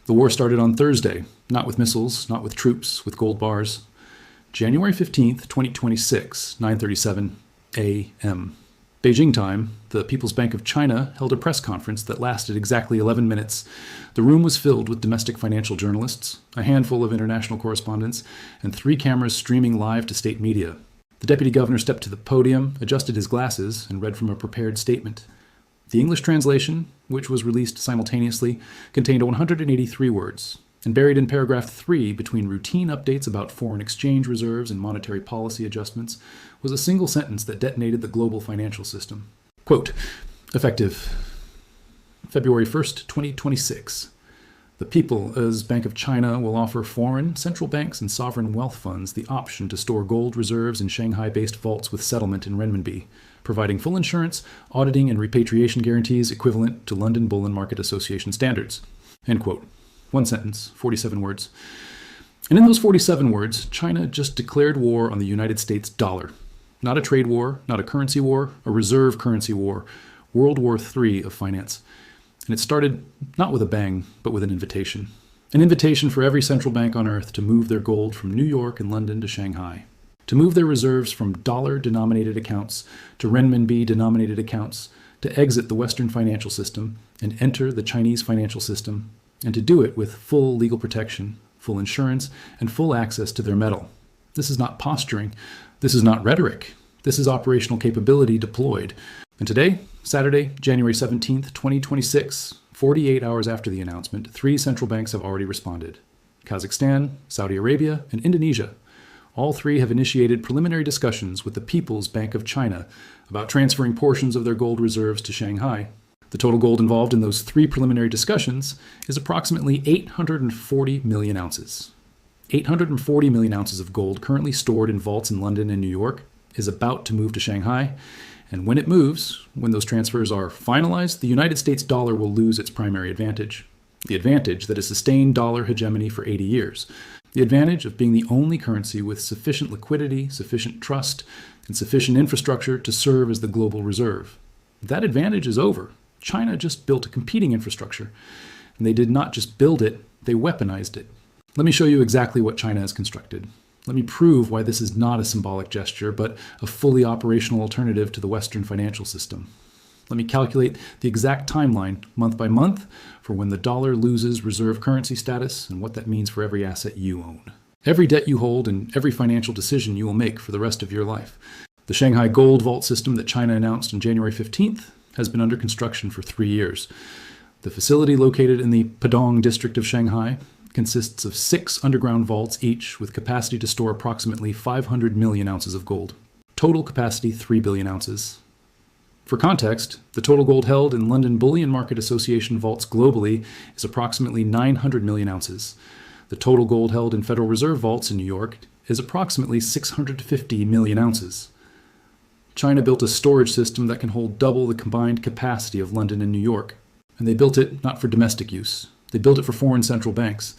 The war started on Thursday, not with missiles, not with troops, with gold bars. January 15th, 2026, 9:37 a.m. Beijing time, the People's Bank of China held a press conference that lasted exactly 11 minutes. The room was filled with domestic financial journalists, a handful of international correspondents, and 3 cameras streaming live to state media. The deputy governor stepped to the podium, adjusted his glasses, and read from a prepared statement. The English translation, which was released simultaneously, contained 183 words, and buried in paragraph 3 between routine updates about foreign exchange reserves and monetary policy adjustments was a single sentence that detonated the global financial system. Quote, effective February 1st, 2026. The People's Bank of China will offer foreign central banks and sovereign wealth funds the option to store gold reserves in Shanghai-based vaults with settlement in renminbi, providing full insurance, auditing, and repatriation guarantees equivalent to London Bullion Market Association standards. End quote. One sentence, 47 words. And in those 47 words, China just declared war on the United States dollar. Not a trade war, not a currency war, a reserve currency war, World War III of finance. And it started not with a bang, but with an invitation. An invitation for every central bank on earth to move their gold from New York and London to Shanghai. To move their reserves from dollar-denominated accounts to renminbi-denominated accounts, to exit the Western financial system and enter the Chinese financial system, and to do it with full legal protection, full insurance, and full access to their metal. This is not posturing. This is not rhetoric. This is operational capability deployed. And today, Saturday, January 17th, 2026, 48 hours after the announcement, 3 central banks have already responded. Kazakhstan, Saudi Arabia, and Indonesia. All 3 have initiated preliminary discussions with the People's Bank of China about transferring portions of their gold reserves to Shanghai. The total gold involved in those 3 preliminary discussions is approximately 840 million ounces. 840 million ounces of gold currently stored in vaults in London and New York is about to move to Shanghai. And when it moves, when those transfers are finalized, the United States dollar will lose its primary advantage. The advantage that has sustained dollar hegemony for 80 years. The advantage of being the only currency with sufficient liquidity, sufficient trust, and sufficient infrastructure to serve as the global reserve. That advantage is over. China just built a competing infrastructure. And they did not just build it, they weaponized it. Let me show you exactly what China has constructed. Let me prove why this is not a symbolic gesture, but a fully operational alternative to the Western financial system. Let me calculate the exact timeline, month by month, for when the dollar loses reserve currency status and what that means for every asset you own. Every debt you hold and every financial decision you will make for the rest of your life. The Shanghai Gold Vault system that China announced on January 15th has been under construction for 3 years. The facility, located in the Pudong district of Shanghai, consists of 6 underground vaults each with capacity to store approximately 500 million ounces of gold. Total capacity 3 billion ounces. For context, the total gold held in London Bullion Market Association vaults globally is approximately 900 million ounces. The total gold held in Federal Reserve vaults in New York is approximately 650 million ounces. China built a storage system that can hold double the combined capacity of London and New York. And they built it not for domestic use. They built it for foreign central banks.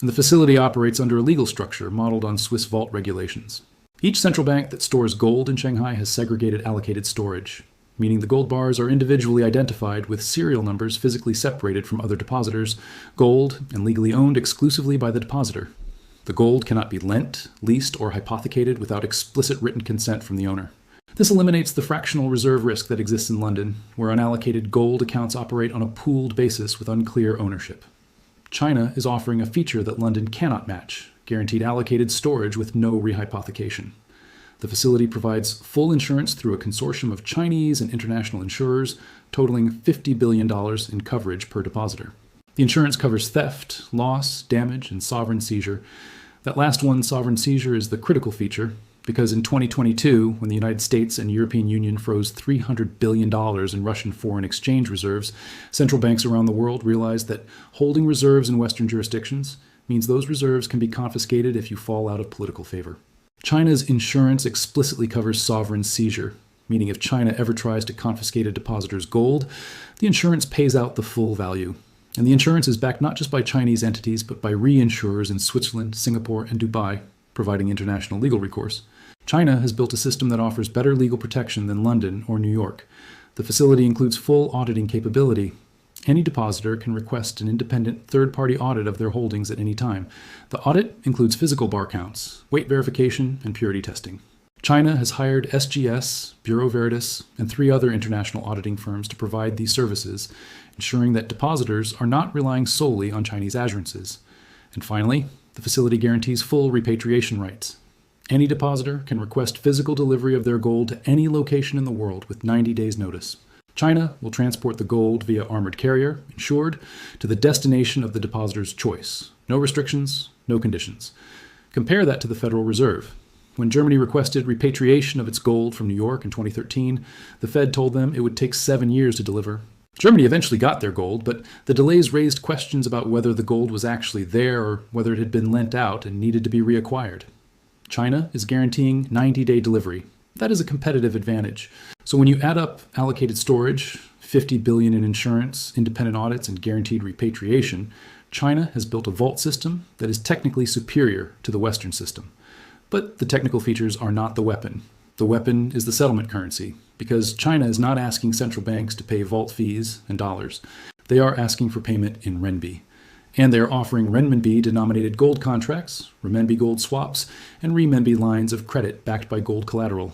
And the facility operates under a legal structure modeled on Swiss vault regulations. Each central bank that stores gold in Shanghai has segregated allocated storage, meaning the gold bars are individually identified with serial numbers physically separated from other depositors, gold and legally owned exclusively by the depositor. The gold cannot be lent, leased, or hypothecated without explicit written consent from the owner. This eliminates the fractional reserve risk that exists in London, where unallocated gold accounts operate on a pooled basis with unclear ownership. China is offering a feature that London cannot match, guaranteed allocated storage with no rehypothecation. The facility provides full insurance through a consortium of Chinese and international insurers, totaling $50 billion in coverage per depositor. The insurance covers theft, loss, damage, and sovereign seizure. That last one, sovereign seizure, is the critical feature, because in 2022, when the United States and European Union froze $300 billion in Russian foreign exchange reserves, central banks around the world realized that holding reserves in Western jurisdictions means those reserves can be confiscated if you fall out of political favor. China's insurance explicitly covers sovereign seizure, meaning if China ever tries to confiscate a depositor's gold, the insurance pays out the full value. And the insurance is backed not just by Chinese entities, but by reinsurers in Switzerland, Singapore, and Dubai, providing international legal recourse. China has built a system that offers better legal protection than London or New York. The facility includes full auditing capability. Any depositor can request an independent third-party audit of their holdings at any time. The audit includes physical bar counts, weight verification, and purity testing. China has hired SGS, Bureau Veritas, and 3 other international auditing firms to provide these services, ensuring that depositors are not relying solely on Chinese assurances. And finally, the facility guarantees full repatriation rights. Any depositor can request physical delivery of their gold to any location in the world with 90 days' notice. China will transport the gold via armored carrier, insured, to the destination of the depositor's choice. No restrictions, no conditions. Compare that to the Federal Reserve. When Germany requested repatriation of its gold from New York in 2013, the Fed told them it would take 7 years to deliver. Germany eventually got their gold, but the delays raised questions about whether the gold was actually there or whether it had been lent out and needed to be reacquired. China is guaranteeing 90-day delivery. That is a competitive advantage. So when you add up allocated storage, $50 billion in insurance, independent audits, and guaranteed repatriation, China has built a vault system that is technically superior to the Western system. But the technical features are not the weapon. The weapon is the settlement currency, because China is not asking central banks to pay vault fees in dollars. They are asking for payment in renminbi. And they are offering renminbi-denominated gold contracts, renminbi gold swaps, and renminbi lines of credit backed by gold collateral.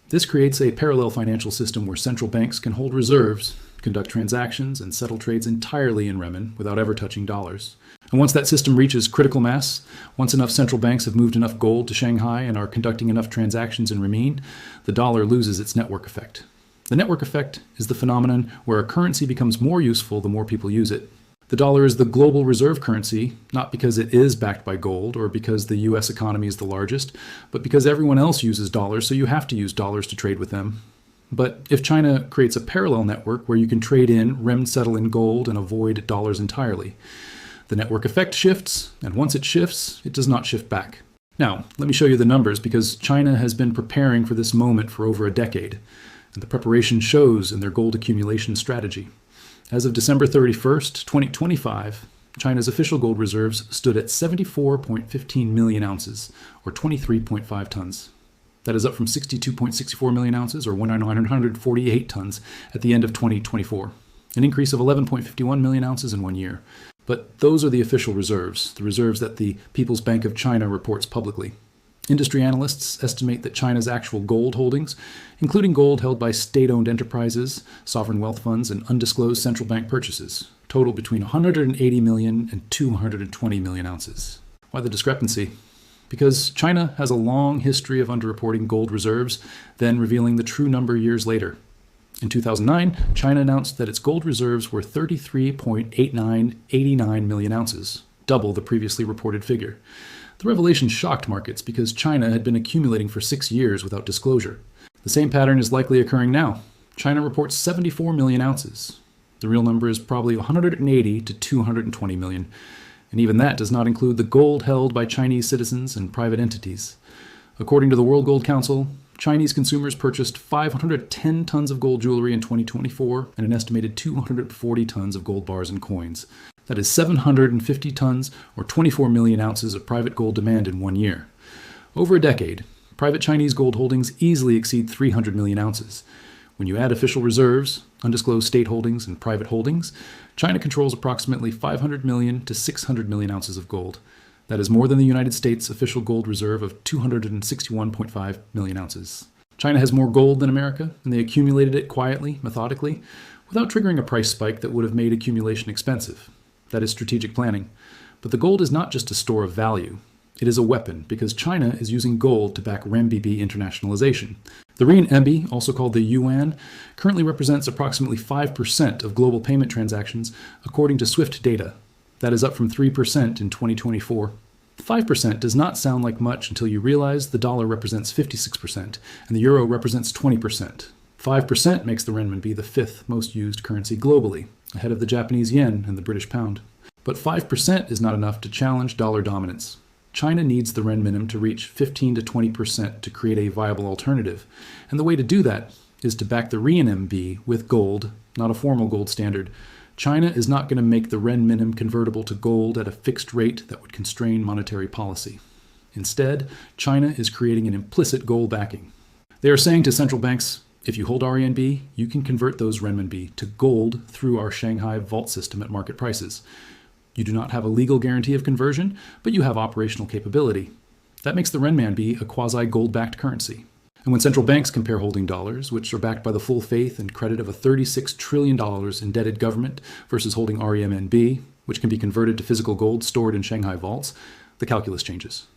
This creates a parallel financial system where central banks can hold reserves, conduct transactions, and settle trades entirely in renmin without ever touching dollars. And once that system reaches critical mass, once enough central banks have moved enough gold to Shanghai and are conducting enough transactions in renminbi, the dollar loses its network effect. The network effect is the phenomenon where a currency becomes more useful the more people use it. The dollar is the global reserve currency, not because it is backed by gold or because the US economy is the largest, but because everyone else uses dollars, so you have to use dollars to trade with them. But if China creates a parallel network where you can trade in, settle in gold, and avoid dollars entirely, the network effect shifts, and once it shifts, it does not shift back. Now, let me show you the numbers, because China has been preparing for this moment for over a decade, and the preparation shows in their gold accumulation strategy. As of December 31st, 2025, China's official gold reserves stood at 74.15 million ounces, or 23.5 tons. That is up from 62.64 million ounces, or 1,948 tons, at the end of 2024, an increase of 11.51 million ounces in 1 year. But those are the official reserves, the reserves that the People's Bank of China reports publicly. Industry analysts estimate that China's actual gold holdings, including gold held by state-owned enterprises, sovereign wealth funds, and undisclosed central bank purchases, total between 180 million and 220 million ounces. Why the discrepancy? Because China has a long history of underreporting gold reserves, then revealing the true number years later. In 2009, China announced that its gold reserves were 33.89 million ounces, double the previously reported figure. The revelation shocked markets because China had been accumulating for 6 years without disclosure. The same pattern is likely occurring now. China reports 74 million ounces. The real number is probably 180 to 220 million, and even that does not include the gold held by Chinese citizens and private entities. According to the World Gold Council, Chinese consumers purchased 510 tons of gold jewelry in 2024 and an estimated 240 tons of gold bars and coins. That is 750 tons, or 24 million ounces of private gold demand in 1 year. Over a decade, private Chinese gold holdings easily exceed 300 million ounces. When you add official reserves, undisclosed state holdings, and private holdings, China controls approximately 500 million to 600 million ounces of gold. That is more than the United States' official gold reserve of 261.5 million ounces. China has more gold than America, and they accumulated it quietly, methodically, without triggering a price spike that would have made accumulation expensive. That is strategic planning. But the gold is not just a store of value. It is a weapon, because China is using gold to back renminbi internationalization. The renminbi, also called the yuan, currently represents approximately 5% of global payment transactions, according to SWIFT data. That is up from 3% in 2024. 5% does not sound like much until you realize the dollar represents 56% and the euro represents 20%. 5% makes the renminbi the 5th most used currency globally, ahead of the Japanese yen and the British pound. But 5% is not enough to challenge dollar dominance. China needs the renminbi to reach 15 to 20% to create a viable alternative. And the way to do that is to back the renminbi with gold, not a formal gold standard. China is not going to make the renminbi convertible to gold at a fixed rate that would constrain monetary policy. Instead, China is creating an implicit gold backing. They are saying to central banks, If you hold RMB, you can convert those renminbi to gold through our Shanghai vault system at market prices. You do not have a legal guarantee of conversion, but you have operational capability. That makes the renminbi a quasi-gold-backed currency. And when central banks compare holding dollars, which are backed by the full faith and credit of a $36 trillion indebted government, versus holding RMB, which can be converted to physical gold stored in Shanghai vaults, the calculus changes.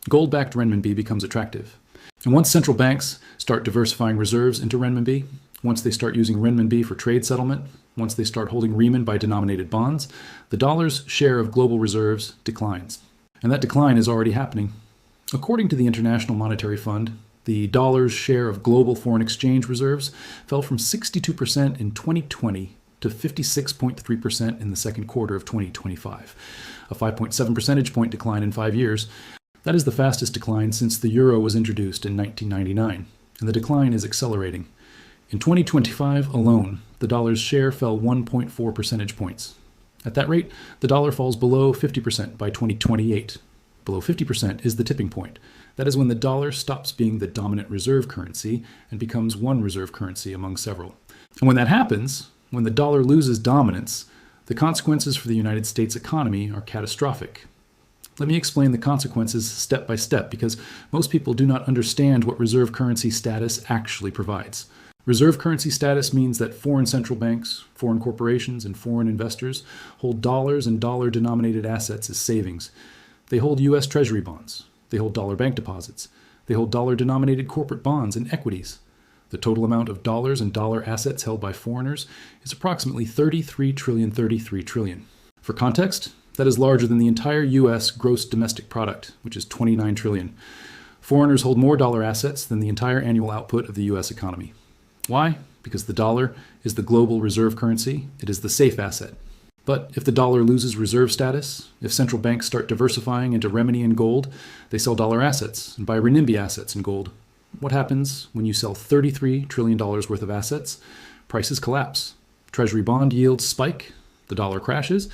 Gold-backed renminbi becomes attractive. And once central banks start diversifying reserves into renminbi, once they start using renminbi for trade settlement, once they start holding renminbi denominated bonds, the dollar's share of global reserves declines. And that decline is already happening. According to the International Monetary Fund, the dollar's share of global foreign exchange reserves fell from 62% in 2020 to 56.3% in the second quarter of 2025, a 5.7 percentage point decline in 5 years. That is the fastest decline since the euro was introduced in 1999, and the decline is accelerating. In 2025 alone, the dollar's share fell 1.4 percentage points. At that rate, the dollar falls below 50% by 2028. Below 50% is the tipping point. That is when the dollar stops being the dominant reserve currency and becomes one reserve currency among several. And when that happens, when the dollar loses dominance, the consequences for the United States economy are catastrophic. Let me explain the consequences step by step, because most people do not understand what reserve currency status actually provides. Reserve currency status means that foreign central banks, foreign corporations, and foreign investors hold dollars and dollar-denominated assets as savings. They hold U.S. Treasury bonds. They hold dollar bank deposits. They hold dollar-denominated corporate bonds and equities. The total amount of dollars and dollar assets held by foreigners is approximately 33 trillion. For context, that is larger than the entire U.S. gross domestic product, which is 29 trillion. Foreigners hold more dollar assets than the entire annual output of the U.S. economy. Why? Because the dollar is the global reserve currency. It is the safe asset. But if the dollar loses reserve status, if central banks start diversifying into renminbi and gold, they sell dollar assets and buy renminbi assets in gold. What happens when you sell $33 trillion worth of assets? Prices collapse. Treasury bond yields spike. The dollar crashes.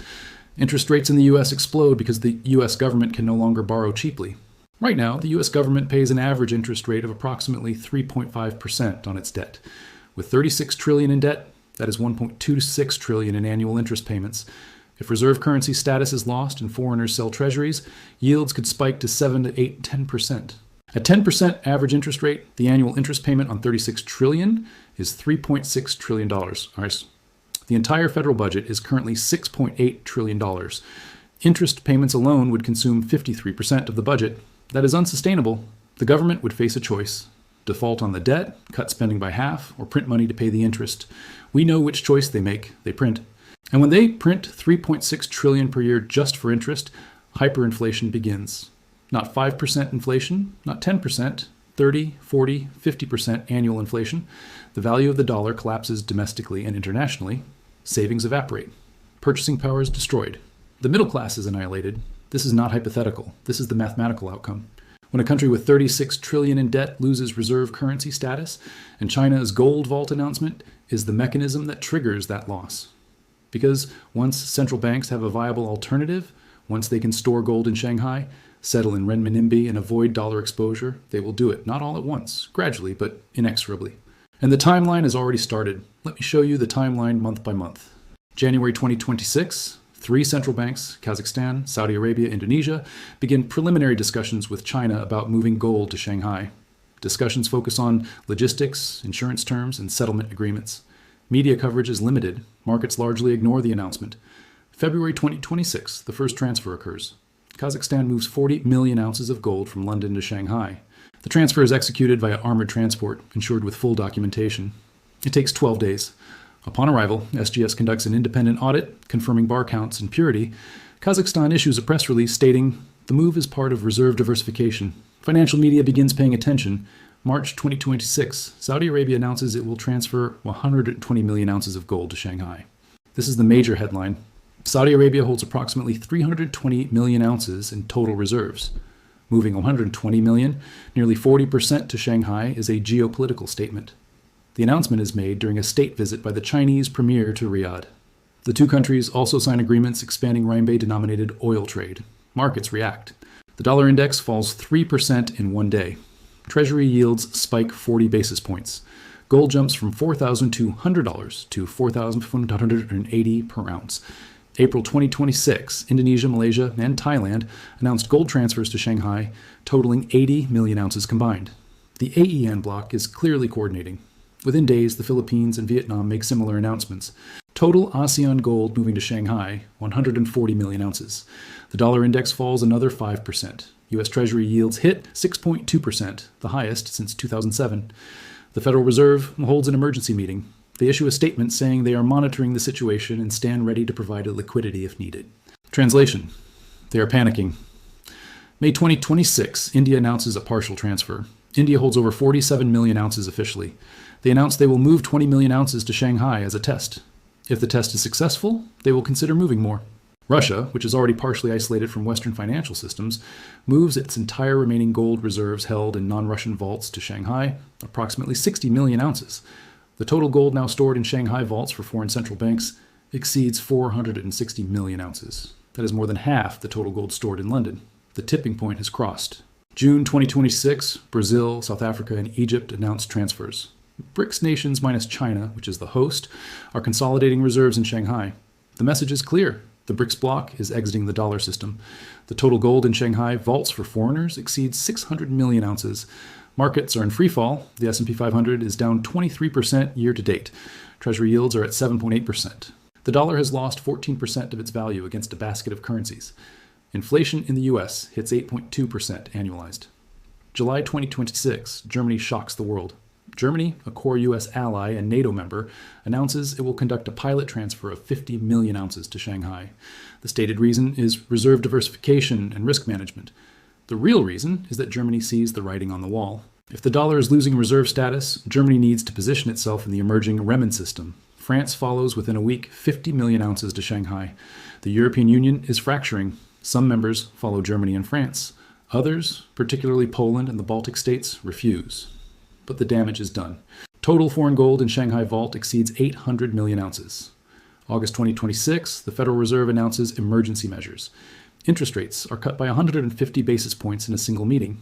Interest rates in the U.S. explode because the U.S. government can no longer borrow cheaply. Right now, the U.S. government pays an average interest rate of approximately 3.5% on its debt. With $36 trillion in debt, that is $1.26 trillion in annual interest payments. If reserve currency status is lost and foreigners sell treasuries, yields could spike to 7 to 8, 10%. At 10% average interest rate, the annual interest payment on $36 trillion is $3.6 trillion. The entire federal budget is currently $6.8 trillion. Interest payments alone would consume 53% of the budget. That is unsustainable. The government would face a choice: default on the debt, cut spending by half, or print money to pay the interest. We know which choice they make. They print. And when they print $3.6 trillion per year just for interest, hyperinflation begins. Not 5% inflation, not 10%, 30, 40, 50% annual inflation. The value of the dollar collapses domestically and internationally. Savings evaporate. Purchasing power is destroyed. The middle class is annihilated. This is not hypothetical. This is the mathematical outcome. When a country with $36 trillion in debt loses reserve currency status, and China's gold vault announcement is the mechanism that triggers that loss. Because once central banks have a viable alternative, once they can store gold in Shanghai, settle in renminbi, and avoid dollar exposure, they will do it, not all at once, gradually, but inexorably. And the timeline has already started. Let me show you the timeline month by month. January 2026, 3 central banks, Kazakhstan, Saudi Arabia, Indonesia, begin preliminary discussions with China about moving gold to Shanghai. Discussions focus on logistics, insurance terms, and settlement agreements. Media coverage is limited. Markets largely ignore the announcement. February 2026, the first transfer occurs. Kazakhstan moves 40 million ounces of gold from London to Shanghai. The transfer is executed via armored transport, insured with full documentation. It takes 12 days. Upon arrival, SGS conducts an independent audit, confirming bar counts and purity. Kazakhstan issues a press release stating, "The move is part of reserve diversification." Financial media begins paying attention. March 2026, Saudi Arabia announces it will transfer 120 million ounces of gold to Shanghai. This is the major headline. Saudi Arabia holds approximately 320 million ounces in total reserves. Moving 120 million, nearly 40% to Shanghai, is a geopolitical statement. The announcement is made during a state visit by the Chinese premier to Riyadh. The two countries also sign agreements expanding renminbi-denominated oil trade. Markets react. The dollar index falls 3% in one day. Treasury yields spike 40 basis points. Gold jumps from $4,200 to $4,180 per ounce. April 2026, Indonesia, Malaysia, and Thailand announced gold transfers to Shanghai, totaling 80 million ounces combined. The AEN bloc is clearly coordinating. Within days, the Philippines and Vietnam make similar announcements. Total ASEAN gold moving to Shanghai, 140 million ounces. The dollar index falls another 5%. U.S. Treasury yields hit 6.2%, the highest since 2007. The Federal Reserve holds an emergency meeting. They issue a statement saying they are monitoring the situation and stand ready to provide liquidity if needed. Translation: they are panicking. May 2026, India announces a partial transfer. India holds over 47 million ounces officially. They announced they will move 20 million ounces to Shanghai as a test. If the test is successful, they will consider moving more. Russia, which is already partially isolated from Western financial systems, moves its entire remaining gold reserves held in non-Russian vaults to Shanghai, approximately 60 million ounces. The total gold now stored in Shanghai vaults for foreign central banks exceeds 460 million ounces. That is more than half the total gold stored in London. The tipping point has crossed. June 2026, Brazil, South Africa, and Egypt announced transfers. BRICS nations minus China, which is the host, are consolidating reserves in Shanghai. The message is clear. The BRICS bloc is exiting the dollar system. The total gold in Shanghai vaults for foreigners exceeds 600 million ounces. Markets are in free fall. The S&P 500 is down 23% year to date. Treasury yields are at 7.8%. The dollar has lost 14% of its value against a basket of currencies. Inflation in the U.S. hits 8.2% annualized. July 2026, Germany shocks the world. Germany, a core U.S. ally and NATO member, announces it will conduct a pilot transfer of 50 million ounces to Shanghai. The stated reason is reserve diversification and risk management. The real reason is that Germany sees the writing on the wall. If the dollar is losing reserve status, Germany needs to position itself in the emerging renminbi system. France follows within a week 50 million ounces to Shanghai. The European Union is fracturing. Some members follow Germany and France. Others, particularly Poland and the Baltic states, refuse. But the damage is done. Total foreign gold in Shanghai vault exceeds 800 million ounces. August 2026, the Federal Reserve announces emergency measures. Interest rates are cut by 150 basis points in a single meeting.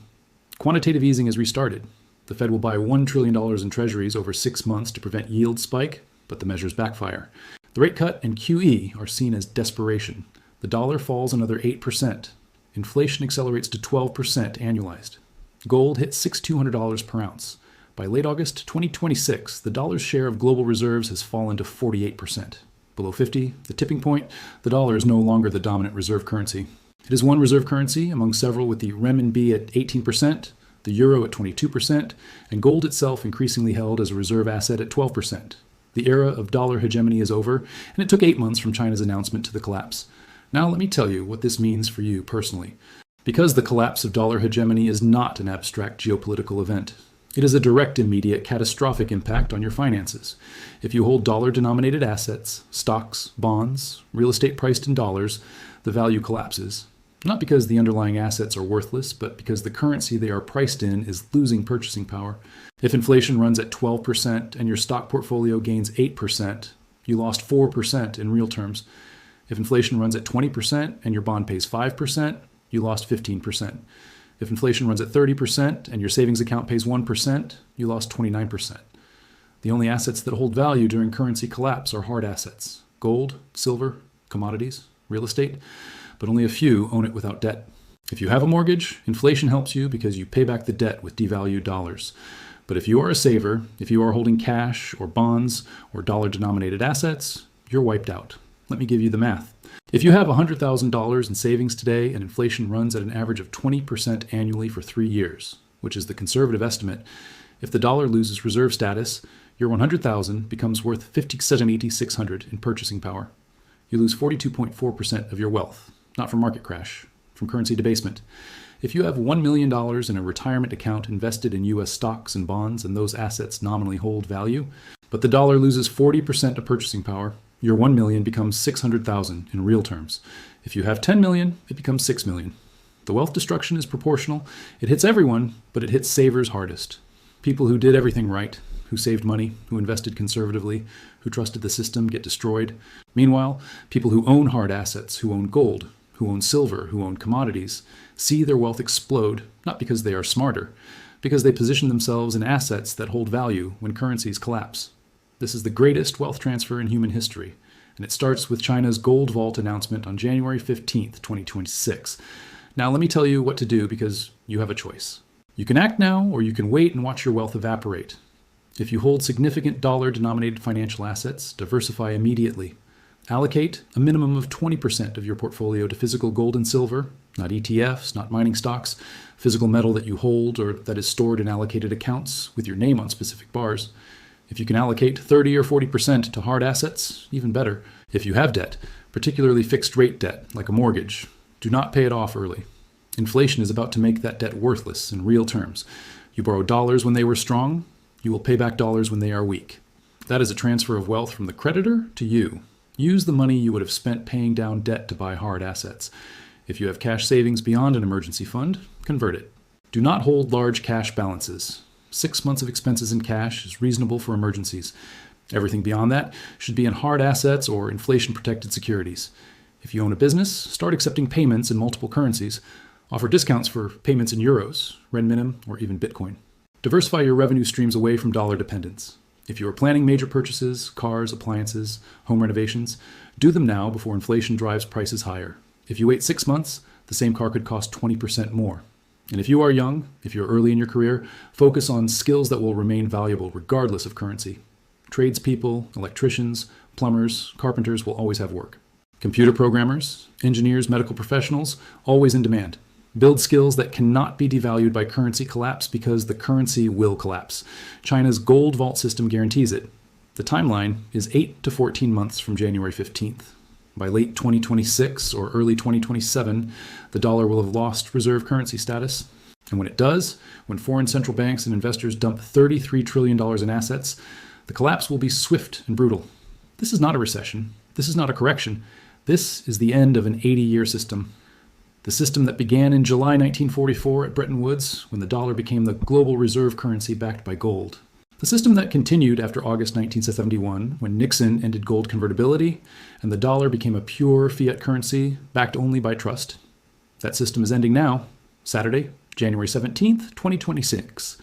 Quantitative easing is restarted. The Fed will buy $1 trillion in treasuries over 6 months to prevent yield spike, but the measures backfire. The rate cut and QE are seen as desperation. The dollar falls another 8%. Inflation accelerates to 12% annualized. Gold hits $6,200 per ounce. By late August 2026, the dollar's share of global reserves has fallen to 48%. Below 50, the tipping point, the dollar is no longer the dominant reserve currency. It is one reserve currency among several, with the renminbi at 18%, the euro at 22%, and gold itself increasingly held as a reserve asset at 12%. The era of dollar hegemony is over, and it took 8 months from China's announcement to the collapse. Now let me tell you what this means for you personally. Because the collapse of dollar hegemony is not an abstract geopolitical event. It is a direct, immediate, catastrophic impact on your finances. If you hold dollar-denominated assets, stocks, bonds, real estate priced in dollars, the value collapses. Not because the underlying assets are worthless, but because the currency they are priced in is losing purchasing power. If inflation runs at 12% and your stock portfolio gains 8%, you lost 4% in real terms. If inflation runs at 20% and your bond pays 5%, you lost 15%. If inflation runs at 30% and your savings account pays 1%, you lost 29%. The only assets that hold value during currency collapse are hard assets: gold, silver, commodities, real estate, but only a few own it without debt. If you have a mortgage, inflation helps you because you pay back the debt with devalued dollars. But if you are a saver, if you are holding cash or bonds or dollar-denominated assets, you're wiped out. Let me give you the math. If you have $100,000 in savings today and inflation runs at an average of 20% annually for 3 years, which is the conservative estimate, if the dollar loses reserve status, your $100,000 becomes worth $57,600 in purchasing power. You lose 42.4% of your wealth, not from market crash, from currency debasement. If you have $1 million in a retirement account invested in U.S. stocks and bonds and those assets nominally hold value, but the dollar loses 40% of purchasing power, your $1 million becomes $600,000 in real terms. If you have $10 million, it becomes $6 million. The wealth destruction is proportional. It hits everyone, but it hits savers hardest. People who did everything right, who saved money, who invested conservatively, who trusted the system get destroyed. Meanwhile, people who own hard assets, who own gold, who own silver, who own commodities, see their wealth explode, not because they are smarter, because they position themselves in assets that hold value when currencies collapse. This is the greatest wealth transfer in human history, and it starts with China's gold vault announcement on January 15th, 2026. Now let me tell you what to do because you have a choice. You can act now, or you can wait and watch your wealth evaporate. If you hold significant dollar-denominated financial assets, diversify immediately. Allocate a minimum of 20% of your portfolio to physical gold and silver, not ETFs, not mining stocks, physical metal that you hold or that is stored in allocated accounts with your name on specific bars. If you can allocate 30 or 40% to hard assets, even better. If you have debt, particularly fixed-rate debt, like a mortgage, do not pay it off early. Inflation is about to make that debt worthless in real terms. You borrow dollars when they were strong, you will pay back dollars when they are weak. That is a transfer of wealth from the creditor to you. Use the money you would have spent paying down debt to buy hard assets. If you have cash savings beyond an emergency fund, convert it. Do not hold large cash balances. 6 months of expenses in cash is reasonable for emergencies. Everything beyond that should be in hard assets or inflation-protected securities. If you own a business, start accepting payments in multiple currencies. Offer discounts for payments in euros, renminbi, or even Bitcoin. Diversify your revenue streams away from dollar dependence. If you are planning major purchases, cars, appliances, home renovations, do them now before inflation drives prices higher. If you wait 6 months, the same car could cost 20% more. And if you are young, if you're early in your career, focus on skills that will remain valuable regardless of currency. Tradespeople, electricians, plumbers, carpenters will always have work. Computer programmers, engineers, medical professionals, always in demand. Build skills that cannot be devalued by currency collapse because the currency will collapse. China's gold vault system guarantees it. The timeline is 8 to 14 months from January 15th. By late 2026 or early 2027, the dollar will have lost reserve currency status. And when it does, when foreign central banks and investors dump $33 trillion in assets, the collapse will be swift and brutal. This is not a recession. This is not a correction. This is the end of an 80-year system. The system that began in July 1944 at Bretton Woods, when the dollar became the global reserve currency backed by gold. The system that continued after August 1971, when Nixon ended gold convertibility, and the dollar became a pure fiat currency backed only by trust. That system is ending now, Saturday, January 17th, 2026,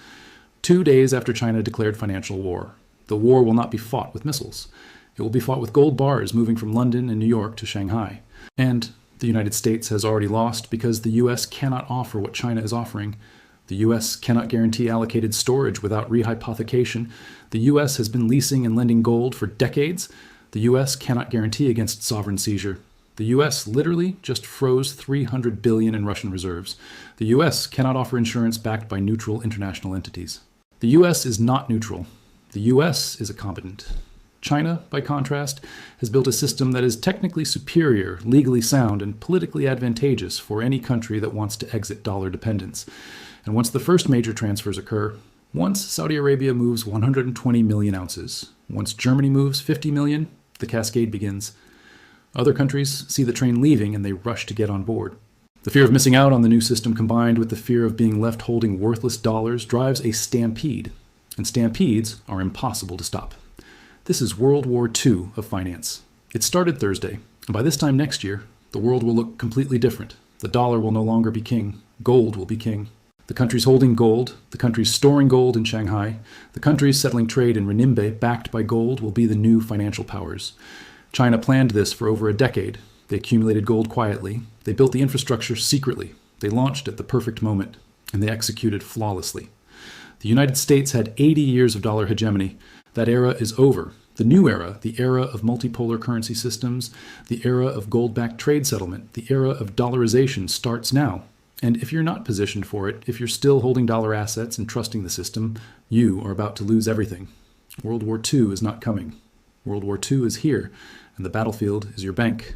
2 days after China declared financial war. The war will not be fought with missiles. It will be fought with gold bars moving from London and New York to Shanghai. And the United States has already lost because the U.S. cannot offer what China is offering. The U.S. cannot guarantee allocated storage without rehypothecation. The U.S. has been leasing and lending gold for decades. The U.S. cannot guarantee against sovereign seizure. The U.S. literally just froze $300 billion in Russian reserves. The U.S. cannot offer insurance backed by neutral international entities. The U.S. is not neutral. The U.S. is a competent. China, by contrast, has built a system that is technically superior, legally sound, and politically advantageous for any country that wants to exit dollar dependence. And once the first major transfers occur, once Saudi Arabia moves 120 million ounces, once Germany moves 50 million, the cascade begins. Other countries see the train leaving and they rush to get on board. The fear of missing out on the new system combined with the fear of being left holding worthless dollars drives a stampede, and stampedes are impossible to stop. This is World War II of finance. It started Thursday, and by this time next year, the world will look completely different. The dollar will no longer be king. Gold will be king. The countries holding gold, the countries storing gold in Shanghai, the countries settling trade in renminbi backed by gold will be the new financial powers. China planned this for over a decade. They accumulated gold quietly. They built the infrastructure secretly. They launched at the perfect moment, and they executed flawlessly. The United States had 80 years of dollar hegemony. That era is over. The new era, the era of multipolar currency systems, the era of gold-backed trade settlement, the era of dollarization starts now. And if you're not positioned for it, if you're still holding dollar assets and trusting the system, you are about to lose everything. World War II is not coming. World War II is here, and the battlefield is your bank.